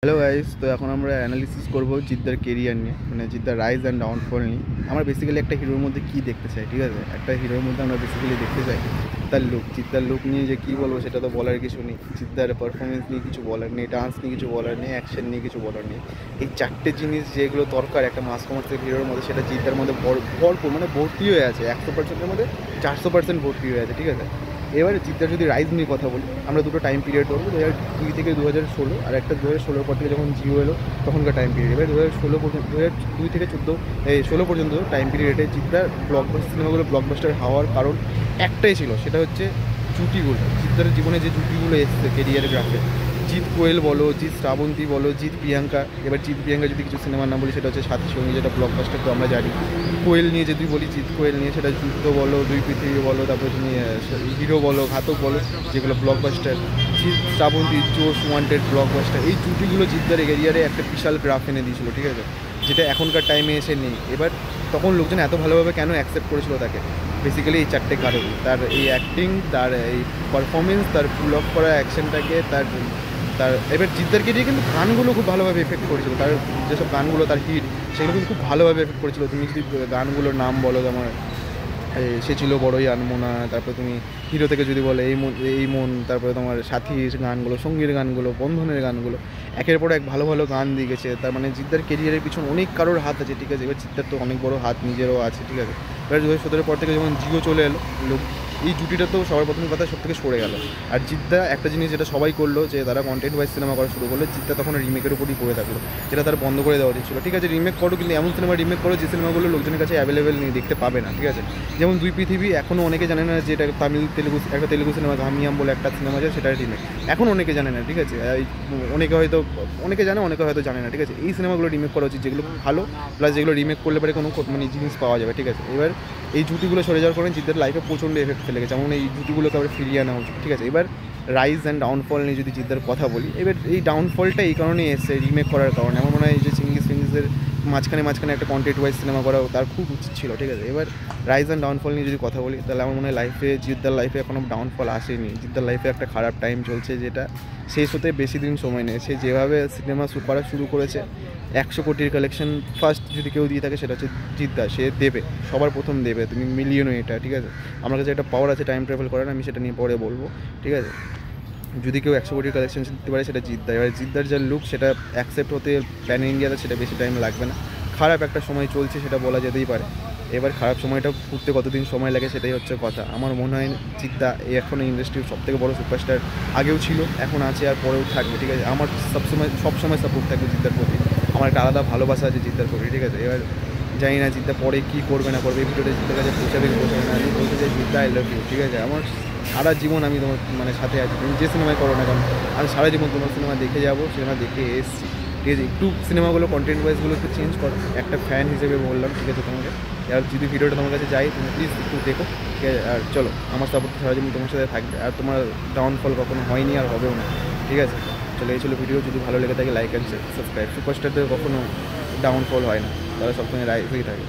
Hello guys, তো এখন আমরা অ্যানালিসিস করবো জিদ্দার কেরিয়ার নিয়ে, মানে জিদ্দার রাইজ অ্যান্ড ডাউনফল নিয়ে। আমরা বেসিক্যালি একটা হিরোর মধ্যে কী দেখতে চাই, ঠিক আছে? একটা হিরোর মধ্যে আমরা বেসিক্যালি দেখতে চাই তার লুক। জিদ্দার লুক নিয়ে যে কী বলবো সেটা তো বলার কিছু নেই। জিদ্দার পারফরমেন্স নিয়ে কিছু বলার নেই, ডান্স নিয়ে কিছু বলার নেই, অ্যাকশন নিয়ে কিছু বলার নেই। এই চারটে জিনিস যেগুলো দরকার একটা মাস কমার্সিয়াল হিরোর মধ্যে, সেটা জিদ্দার মধ্যে ভরপুর, মানে ভর্তি হয়ে আছে। 100%-এর মধ্যে 400% ভর্তি হয়ে আছে, ঠিক আছে? এবারে জিদ্দার যদি রাইজ নিয়ে কথা বলি, আমরা দুটো টাইম পিরিয়ড ধরবো, 2002 থেকে 2016, আর একটা 2016 পর থেকে যখন জিও এলো তখনকার টাইম পিরিয়ড। এবার 2016 পর্যন্ত, 2002 থেকে 16 পর্যন্ত টাইম পিরিয়ডে জিদ্দার ব্লকবাস্টার সিনেমাগুলো ব্লকবাস্টার হওয়ার কারণ একটাই ছিল, সেটা হচ্ছে জুটিগুলো। জিদ্দার জীবনে যে জুটিগুলো এসছে কেরিয়ারের গ্রাফে, জিৎ কোয়েল বলো, জিৎ শ্রাবন্তী বলো, জিৎ প্রিয়াঙ্কা। এবার জিৎ প্রিয়াঙ্কা যদি কিছু সিনেমার নাম বলি, সেটা হচ্ছে সাথী সঙ্গী, যেটা ব্লকবাস্টার, তো আমরা জানি। কোয়েল নিয়ে যদি বলি, জিৎ কোয়েল নিয়ে, সেটা যুদ্ধ বলো, দুই পৃথিবী বলো, তারপরে তুমি হিরো বলো, ঘাতক বলো, যেগুলো ব্লকবাস্টার। জিৎ শ্রাবন্তী, জোশ, ওয়ান্টেড, ব্লকবাস্টার, এই জুটিগুলো জিদ্দার এরিয়ারে একটা বিশাল গ্রাফ এনে দিয়েছিল, ঠিক আছে? যেটা এখনকার টাইমে এসে নেই। এবার তখন লোকজন এত ভালোভাবে কেন অ্যাকসেপ্ট করেছিল তাকে? বেসিক্যালি এই চারটে কারণ: তার এই অ্যাক্টিং, তার এই পারফরমেন্স, তার পুল অফ করা অ্যাকশনটাকে, তার তার এবার জিদ্দারকে দিয়ে কিন্তু গানগুলো খুব ভালোভাবে এফেক্ট করেছিল। তার যেসব গানগুলো তার হিট, সেগুলো কিন্তু খুব ভালোভাবে এফেক্ট করেছিল। তুমি যদি গানগুলোর নাম বলো, যেমন সে ছিল বড়ই আনমোনা, তারপরে তুমি হিরো থেকে যদি বলে এই মন, তারপরে তোমার সাথীর গানগুলো, সঙ্গীর গানগুলো, বন্ধনের গানগুলো, একের পর এক ভালো ভালো গান দিয়ে গেছে। তার মানে জিদ্দার কেরিয়ারের পিছনে অনেক কারোর হাত আছে, ঠিক আছে? এবার জিদ্দার তো অনেক বড় হাত নিজেরও আছে, ঠিক আছে? এবার 2017 পর থেকে যখন জিও চলে এলো, লোক এই জুটিটা তো সবার প্রথম কথা সব থেকে সরে গেল। আর জিদ্দা একটা জিনিস যেটা সবাই করলো, যে তারা কন্টেন্ট ওয়াইজ সিনেমা করা শুরু করলো, জিদ্দা তখন রিমেকের উপরই পড়ে থাকলো, যেটা তার বন্ধ করে দেওয়া উচিত ছিল। ঠিক আছে, রিমেক করো, কিন্তু এমন সিনেমা রিমেক করো যে সিনেমাগুলো লোকজনের কাছে অ্যাভেলেবেল নেই, দেখতে পাবে না, ঠিক আছে? যেমন দুই পৃথিবী, এখনও অনেকে জানে না যে এটা একটা তেলুগু সিনেমা, গামিয়াম বলে একটা সিনেমা আছে, সেটার রিমেক এখন অনেকে জানে না, ঠিক আছে? অনেকে জানে, অনেকে হয়তো জানে না, ঠিক আছে? এই সিনেমাগুলো রিমেক করা উচিত, যেগুলো ভালো, প্লাস যেগুলো রিমেক করলে পরে কোনো মানে জিনিস পাওয়া যাবে, ঠিক আছে? এবার এই জুটিগুলো সরে যাওয়ার কারণে জিদ্দার লাইফে প্রচণ্ড এফেক্ট ফেলে গেছে, যেমন এই জুটিগুলোকে আবার ফিরিয়ে আনা উচিত, ঠিক আছে? এবার রাইজ অ্যান্ড ডাউনফল নিয়ে যদি জিদ্দার কথা বলি, এবার এই ডাউনফলটা এই কারণেই এসছে রিমেক করার কারণে। আমার মনে হয় যে চিঙ্গিসের মাঝখানে একটা কন্টেন্ট ওয়াইজ সিনেমা করা তার খুব উচিত ছিল, ঠিক আছে? এবার রাইজ অ্যান্ড ডাউনফল নিয়ে যদি কথা বলি, তাহলে আমার মনে হয় জিদ্দার লাইফে এখনও ডাউনফল আসেনি। জিদ্দার লাইফে একটা খারাপ টাইম চলছে, যেটা শেষ হতে বেশি দিন সময় নেই। সে যেভাবে সিনেমা করা শুরু করেছে, 100 কোটির কালেকশন ফার্স্ট যদি কেউ দিয়ে থাকে, সেটা হচ্ছে জিদ্দা। সে দেবে, সবার প্রথম দেবে, তুমি মিলিয়নও এটা, ঠিক আছে? আমার কাছে একটা পাওয়ার আছে টাইম ট্রাভেল করার, আমি সেটা নিয়ে পরে বলবো, ঠিক আছে? যদি কেউ 100 কোটির কালেকশন দিতে পারে, সেটা জিদ্দা। এবার জিদ্দার যা লুক, সেটা অ্যাকসেপ্ট হতে প্যান ইন্ডিয়াতে সেটা বেশি টাইম লাগবে না। খারাপ একটা সময় চলছে, সেটা বলা যেতেই পারে। এবার খারাপ সময়টা ঘুরতে কতদিন সময় লাগে, সেটাই হচ্ছে কথা। আমার মনে হয় জিদ্দা এখন ইন্ডাস্ট্রির সবথেকে বড় সুপারস্টার, আগেও ছিল, এখন আছে, আর পরেও থাকবে, ঠিক আছে? আমার সবসময় সাপোর্ট থাকবে জিদ্দার প্রতি। আমার একটা আলাদা ভালোবাসা আছে জিদ্দার প্রতি, ঠিক আছে? এবার জানি না জিদ্দা পরে কী করবে না করবে, এই ভিডিওটা জিদ্দার কাছে পৌঁছাবে না। আমি বলতে চাই, জিদ্দা আই লাভ ইউ, ঠিক আছে? আমার সারা জীবন আমি তোমার মানে সাথে আছি, তুমি যে সিনেমায় করো না কেন, আমি সারা জীবন তোমার সিনেমা দেখে যাবো, সিনেমা দেখে এসেছি, ঠিক আছে? একটু সিনেমাগুলো কন্টেন্ট ওয়াইজগুলো একটু চেঞ্জ করো, একটা ফ্যান হিসেবে বললাম, ঠিক আছে তোমাকে? আর যদি ভিডিওটা তোমার কাছে যাই, তুমি প্লিজ একটু দেখো, ঠিক আছে? আর চলো, আমার সাপোর্ট সারা জীবন তোমার সাথে থাকবে, আর তোমার ডাউনফল কখনো হয়নি আর হবেও না, ঠিক আছে? চলো, এই ছিল ভিডিও। যদি ভালো লেগে থাকে, লাইক অ্যান্ড সাবস্ক্রাইব। সুপারস্টারদের কখনো ডাউনফল হয় না, তারা সবসময় রাইজেই থাকে।